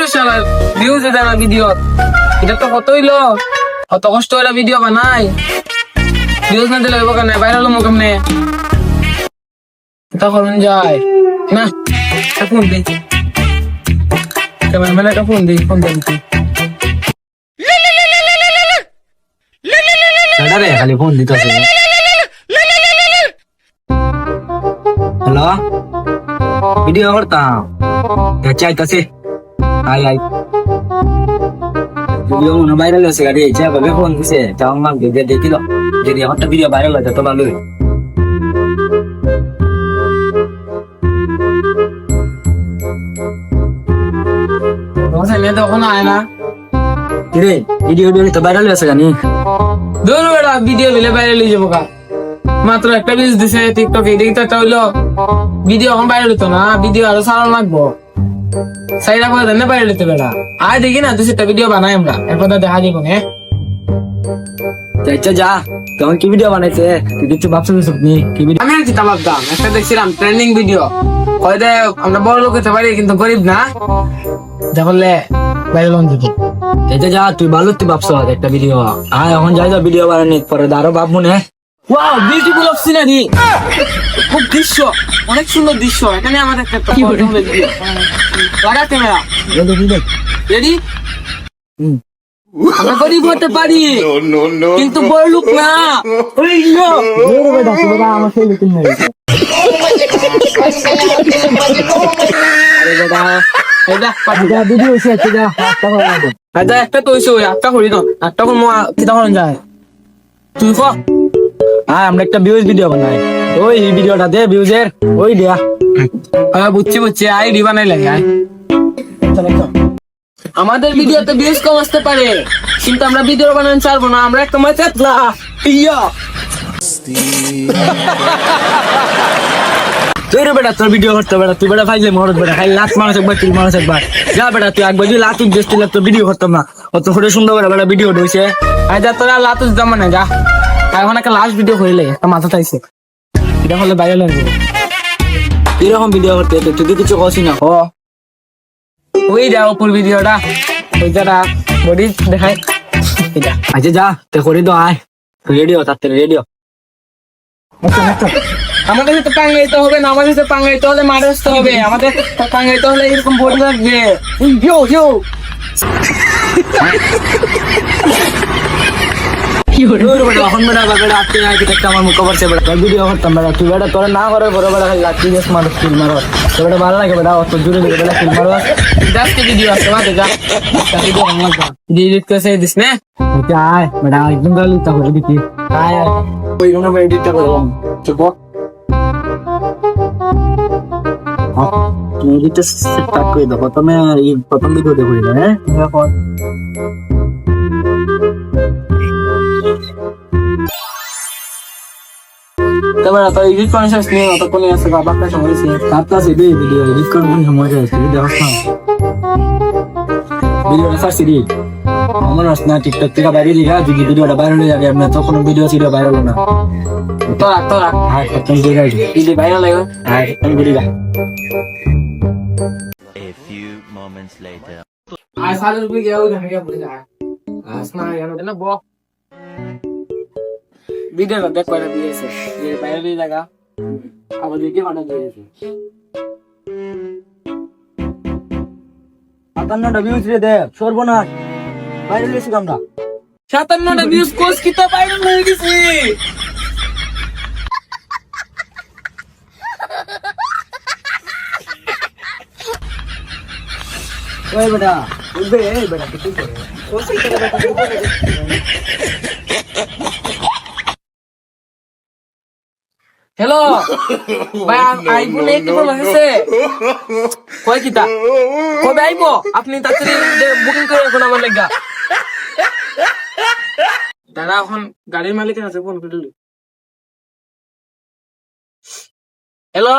সমস্যা না, ভিউজ দেয় না ভিডিও। এটা তো কত হইলো, কত কষ্ট হইলো ভিডিও বানাই, ভিউজ না দিলে হইব কেন, ভাইরাল হবো কেমনে? এটা করুন যায় না, ফোন দিই ক্যামেরাম্যান, একটা ফোন দিই, ফোন দিই খালি ফোন দিতেছে। হ্যালো, ভিডিও করতাম, চাইতাছে আই আই ভিডিও মনে ভাইরাল হয়েছে গাড়ি ভাবে ফোন দিছে, যাও নাম দিয়ে দেখিল, যদি আমারটা ভিডিও ভাইরাল হয় তো ভালো। তখন আয় না রে ভিডিও তো ভাইরাল হয়েছে জানি। দূর বেড়া, ভিডিও দিলে বাইরে যাবো কা, মাত্র একটা ভিউজ দিছে টিকটকে, দেখি তো একটা হইলো ভিডিও এখন বাইরে হইতো না, ভিডিও আরো চালানো লাগবো, সাইডা করে দেন বাইরে হইতে বেড়া। আয় দেখি না, 2-4টা ভিডিও বানাই আমরা, এরপর দেখা দিব না। আচ্ছা যা, কেমন কি ভিডিও বানাইছে তুই কিছু ভাবছিস নি? কি ভিডিও? আমি আর কি ভাবতাম, একটা দেখছিলাম ট্রেন্ডিং ভিডিও, কয়দে আমরা বড় লোক হতে পারি কিন্তু গরিব না, যা করলে বাইরে লোন দিত। এটা যা, তুই ভালো তুই ভাবছ একটা ভিডিও, আয় এখন যাই যা ভিডিও বানানি, পরে আরো ভাববো না। ওয়াও, বিউটিফুল অফ সিনারি, খুব দৃশ্য, অনেক সুন্দর দৃশ্য। এখানে আমাদের একটা লাগা ক্যামেরা রেডি। আমরা গরিব হতে পারি কিন্তু বড় লোক না। আমার সেই লুকিং নাই। ভিডিও একটা তো হয়েছে, ওই একটা করি না, একটা কোন কিতা করেন যায় তুই ক। আমরা একটা ভিউজ ভিডিও বানাই, ওই ভিডিওটা দে ভিউজের ওই দিয়া। বুঝছি, আইডি বানাই লাগে। আমাদের ভিডিওতে ভিউজ কম আসতে পারে কিন্তু আমরা ভিডিও বানাতে চাইবো না, আমরা একটা মাছ এতলা ইয়া। তুই রে বেটা, তোর ভিডিও করতে বেটা, তুই বেটা ফাইলে মরত বেটা, খাই লাত মানুষ একবার তুই মানুষ একবার যা বেটা, তুই একবার যদি লাত উদ্দেশ দিলে তোর ভিডিও করতাম না, অত করে সুন্দর বেটা বেটা ভিডিও ঢুকছে। আই যা, তোরা লাতুস জমা না যা, এখন একটা লাস্ট ভিডিও হইলে একটা মাথা চাইছে, এটা হলে বাইরে লাগবে। কিরকম ভিডিও করতে তুই তো কিছু কষি না। ও ওই যা উপর ভিডিওটা, ওই যারা বডি দেখায় এটা। আচ্ছা যা, তে করে তো আয় রেডিও, তার রেডিও। আমাদের সাথে পাঙ্গাইতে হবে না, আমাদের সাথে পাঙ্গাইতে হলে মারে আসতে হবে, আমাদের পাঙ্গাইতে হলে এরকম বডি লাগবে। এখন বেটা বেটা আজকে আমার মুখ করছে বেটা, ভিডিও করতাম বেটা, তুই বেটা তোরা না করার পরে বেটা খালি লাঠি গেছ মারো, কিল মারো, তো বেটা ভালো লাগে বেটা, অত জোরে দিকে বেটা কিল মারো। আজকে ভিডিও আছে বাদে যা, ভিডিও ভালো লাগবে, ডিলিট করে দিস না। আয় বেটা একদম গালি তা করে দিতি, আয় আয় ওই রুমে বেটা এডিটটা করলাম চুপ। তুমি এডিটটা স্টার্ট করে দাও, প্রথমে এই প্রথম ভিডিও দেখো হ্যাঁ। এখন তারপরে তো এডিট করার শেষ নেই, অতক্ষণ আছে বাবাটা সময় আছে, কাটটা সিডি ভিডিও এডিট করার মনে সময় আছে, দেখো না ভিডিওটা সার্চ দিই আমার না টিকটক থেকে বাইরে দিঘা, যদি ভিডিওটা ভাইরাল হয়ে যাবে আমি তো কোনো ভিডিও ছিল ভাইরাল না। তোরা হ্যাঁ তুমি দিঘা ভিডিও ভাইরাল লাগে। হ্যাঁ আমি Digha. A few moments later. আর সালের উপরে গিয়ে ওই ধানিয়া পড়ে যায়, আসনা ইয়ানো না বো ভিডিওটা দেখ করে দিয়েছে যে ভাইরাল হয়ে লাগা, আবার দেখি বানা দিয়েছে 58টা ভিউজ রে দে, সর্বনাশ ভাইরাল হয়েছে আমরা। 57টা ভিউজ কোর্স কিতা ভাইরাল হয়ে গেছে। ওই বেটা উঠবে, এই বেটা কিছু করে হ্যালো ভাই, আইফোন 8 প্রো আছে কয় কিতা, কবে আইবো আপনি তাড়াতাড়ি বুকিং করে রাখুন আমার লাগা। দাদা এখন গাড়ির মালিকের আছে ফোন করে দিলি। হ্যালো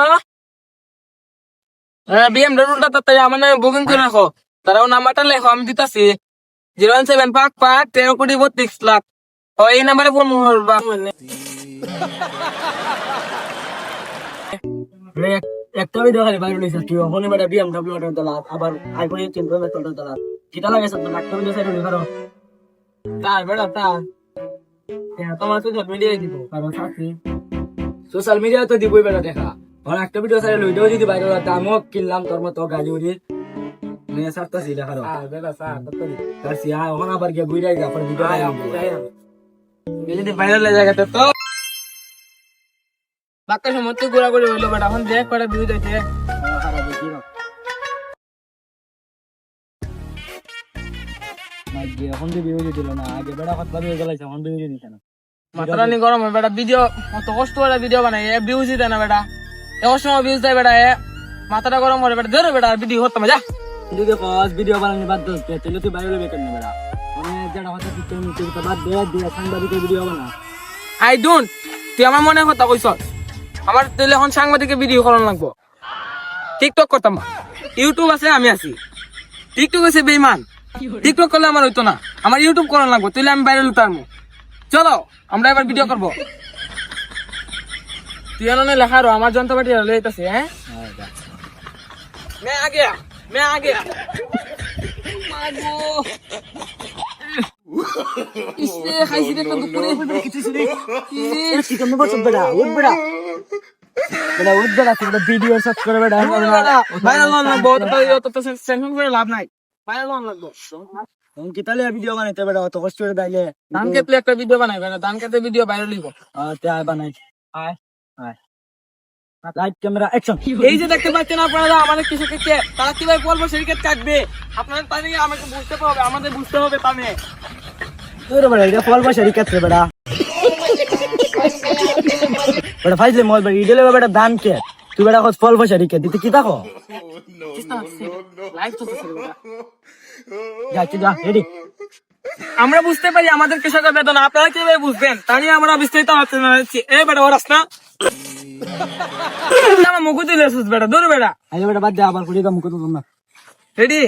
বিএমডব্লিউটা তাড়াতাড়ি আমার নামে বুকিং করে রাখো, তারাও নাম্বারটা লেখো আমি দিতাছি 017 পাক 13 কোটি 32 লাখ। এই নাম্বারে ফোন করবা। একটা ভিডিও খালি বাইরে লইছিস তুই ওখানে বেটা BMW অর্ডার দিলা আবার আইফোন 10 প্রো ম্যাক্স অর্ডার দিলা কিটা লাগাইছ তো একটা ভিডিও সাইড হইলো কারো তার বেটা তার তোমার তো মিডিয়ায় দিব কারণ থাকি সোশ্যাল মিডিয়া তো দিবই বেটা দেখা আর একটা ভিডিও সাইড লইলেও যদি বাইরে দামও কিনলাম তোর মতো গাড়ি উড়ি নিয়ে সারতাছি দেখা কারো বেটা স্যার তার সিয়া ওখানে আবার গিয়ে বুইরা গিয়ে আপনার ভিডিও যদি ভাইরাল হয়ে জায়গাতে তো বাক্কা সময় তো ঘোরাঘুরি হইলো বেটা এখন দেখ করে ভিউ যাইছে এখন যে ভিডিও দিল না আগে বেটা কত ভিডিও গলাইছে এখন ভিডিও দিছে না মাত্রানি গরম হয় বেটা ভিডিও কত কষ্ট করে ভিডিও বানাই এ ভিউজ দেয় না বেটা এত সময় ভিউজ দেয় বেটা এ মাথাটা গরম করে বেটা ধরো বেটা ভিডিও করতাম যা যদি কস ভিডিও বানানি বাদ দে তাহলে তুই বাইরে বেকার না বেটা আমি যেটা কথা ঠিক করে তুই তো বাদ দে দিয়ে সাংবাদিকের ভিডিও বানা আই ডোন্ট তুই আমার মনে কথা কইছ আমার তাহলে এখন সাংবাদিকের ভিডিও করানো লাগবো টিকটক করতাম না। ইউটিউব আছে আমি আছি টিকটক আছে বেইমান টিকটক করলে আমার হইতো না আমার ইউটিউব করানো লাগবো তাহলে আমি বাইরে লুতাম চলো আমরা এবার ভিডিও করবো তুই এনে লেখারো আমার যন্ত্রপাতি লইতাছে হ্যাঁ मैं आ गया मागो इससे खाइसी देखो दुपुरे কিছু শুনে কি করতে বলছ বেটা উঠ বেটা বেটা উঠ বেটা তুই ভিডিও সার্চ করে বেটা ভাইরাল হন লাগবো তো সেন্সন করে লাভ নাই ভাইরাল হন লাগবো তুমি কি তাহলে ভিডিও বানাইতে বেটা অত কষ্ট করে দাইলে ধান কেটে একটা ভিডিও বানাই বেটা ধান কেটে ভিডিও ভাইরাল হইব আচ্ছা বানাই আয় আয় লাইট ক্যামেরা অ্যাকশন এই যে দেখতে পাচ্ছেন আপনারা আমাদের কৃষককে তারা কিভাবে বলবো সেদিকে কাটবে আপনাদের তাই আমাকে বুঝতে হবে আমাদের বুঝতে হবে তামে তোর বেটা এটা ফল বসারি কাটছে বেটা বেটা ফাইজলে মল বেটা ইডেলে বেটা দান কে তুই বেটা কত ফল বসারি কে দিতে কি দেখো লাইভ তো যা রেডি আমরা বুঝতে পারি আমাদের কৃষকের বেদনা আপনারা কিভাবে বুঝবেন তা নিয়ে আমরা বিস্তারিত আলোচনা করছি এ বেটা ওরাস না আমার মুখ দিলে বেটা দূর বেটা আগে বেটা বাদ দে আবার কুড়ি দাম কত না রেডি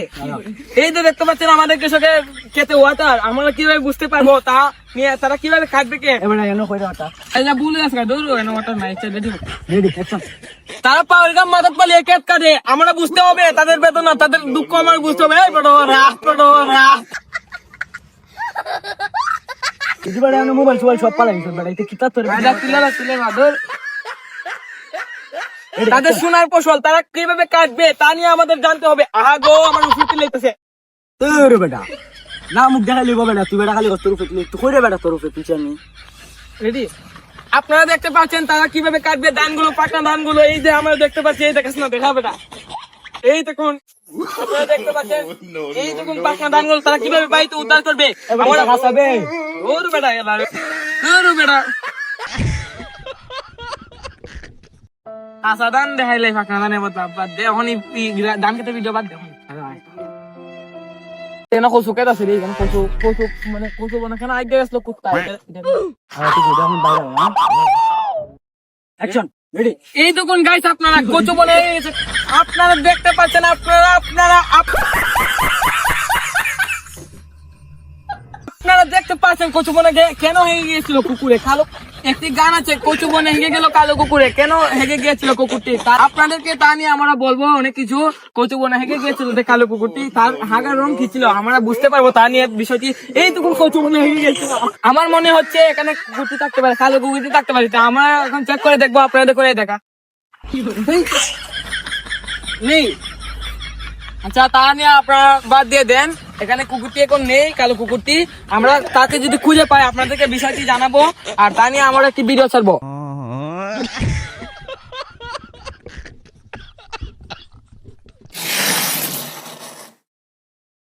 এই যে দেখতে পাচ্ছেন আমাদের কৃষকের খেতে ওয়াটার আমরা কিভাবে বুঝতে পারবো তা নিয়ে তারা কিভাবে খাটবে কে এবারে এনো কইরা ওটা এই যে ভুলে গেছে দূর এনে ওয়াটার নাই রেডি রেডি অ্যাকশন তারা পাওয়ার গাম মাথাত পালিয়ে কেট কাটে আমরা বুঝতে হবে তাদের বেদনা তাদের দুঃখ আমার বুঝতে হবে এই বেটা রাখ কিছু বেটা এনো মোবাইল সব পালাই বেটা এটা কি তা তোর তুলে মাদুর তাদের সোনার ফসল তারা কিভাবে কাটবে তা নিয়ে আমাদের জানতে হবে আহা গো আমার উফুতি লেগেছে তোর বেটা না মুখ দেখা লিব বেটা তুই বেটা খালি তোর উপরে তুই কইরে বেটা তোর উপরে তুই জানি রেডি আপনারা দেখতে পাচ্ছেন তারা কিভাবে কাটবে ধানগুলো পাকা ধানগুলো এই যে আমরা দেখতে পাচ্ছি এই দেখাস না দেখা বেটা এই দেখুন আপনারা দেখতে পাচ্ছেন এই দেখুন পাকা ধানগুলো তারা কিভাবে বাইতে উদ্ধার করবে আমরা হাসাবে ওর বেটা এলা ওর বেটা আসা ধান দেখাইলে ফাঁকা ধানে বাদ দে এখন ধান খেতে ভিডিও বাদ দে তেনা কচু কেটা আছে রে কচু মানে কচু বনা কেন আগে আসলো কুত্তা আর তুই যেটা এখন বাইরে না অ্যাকশন রেডি এই দেখুন গাইস আপনারা কচু বনে আপনারা দেখতে পাচ্ছেন আপনারা দেখতে পাচ্ছেন কচু বনে কেন হেগে গিয়েছিল কুকুরে কালো একটি গান আছে কচু বনে হেগে গেল কালো কুকুরে কেন হেগে গিয়েছিল কুকুরটি তার আপনাদেরকে তা নিয়ে আমরা বলবো অনেক কিছু কচু বনে হেগে গিয়েছিল কালো কুকুরটি তার হাগার রং কি ছিল আমরা বুঝতে পারবো তা নিয়ে বিষয়টি এইটুকু কচু বনে হেগে গিয়েছিল আমার মনে হচ্ছে এখানে কুকুরটি থাকতে পারে কালো কুকুরটি থাকতে পারে তা আমরা এখন চেক করে দেখবো আপনাদের করে দেখা নেই আচ্ছা তা নিয়ে আপনারা বাদ দিয়ে দেন এখানে কুকুরটি এখন নেই কালো কুকুরটি আমরা তাকে যদি খুঁজে পাই আপনাদেরকে বিষয়টি জানাবো আর তা নিয়ে আমরা একটি ভিডিও ছাড়বো